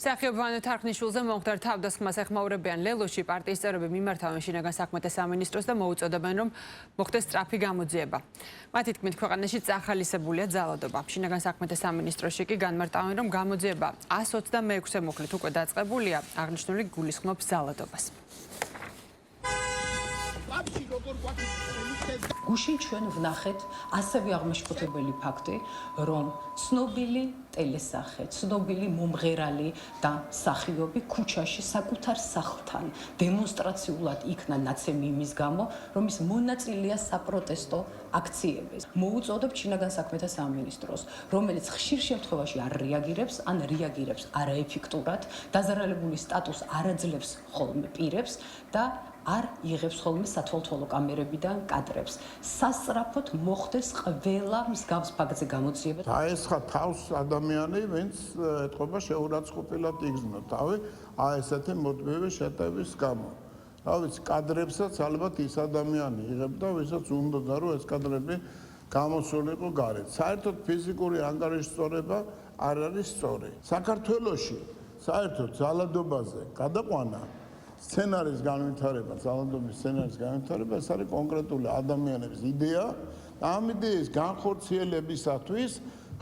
Სახიობვანო თარხნიშვილზე მომხდარ თავდასხმას ეხმაურებიან ლელოში პარტიის წევრები მიმართავენ შინაგან საქმეთა სამინისტროს და მოუწოდებენ, რომ მოხდეს სწრაფი გამოძიება. მათი თქმით, ქვეყანაში წახალისებულია ძალადობა. შინაგან საქმეთა სამინისტროში კი განმარტავენ, რომ გამოძიება 126 მუხლით უკვე დაწყებულია, აღნიშნული გულისხმობს ძალადობას. გუშინ ჩვენ ვნახეთ ასევე აღმაშფოთებელი ფაქტი, რომ ცნობილი ტელესახე, ცნობილი მომღერალი და მსახიობი ქუჩაში საკუთარ სახლთან დემონსტრაციულად იქნა ნაცემი იმის გამო, რომ ის მონაწილეა საპროტესტო აქციებზე. მოუწოდებთ შინაგან საქმეთა სამინისტროს, რომელიც ხშირ შემთხვევაში არ რეაგირებს, ან რეაგირებს არაეფექტურად, დაზარალებული სტატუსს არ აძლევს ხოლმე პირებს და არ იღებს ხოლმე სათვალთვალო კამერებიდან კადრებს. სასწრაფოდ მოხდეს ყველა მსგავს ფაქტზე გამოძიება. აესხა თავს ადამიანი, ვინც ეთყობა შეურაცხყოფილად იგრძნო თავი ესეთი მუდმივი შეტევის გამო. რა ვიცი, კადრებსაც ალბათ ის ადამიანი იღებდა, ვისაც უნდოდა, რომ ეს კადრები გამოსულიყო გარეთ. საერთოდ ფიზიკური ანგარიშწორება არ არის სწორი. საქართველოში საერთოდ ძალადობაზე გადაყვანა სცენარის განვითარება, ძალადობის სცენარის განვითარება, ეს არის კონკრეტული ადამიანების იდეა და ამ იდეის განხორციელებისათვის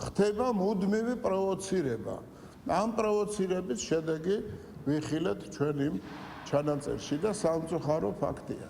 ხდება მუდმივი პროვოცირება. ამ პროვოცირების შედეგი ვიხილეთ ჩვენ იმ ჩანაწერში და სამწუხარო ფაქტია.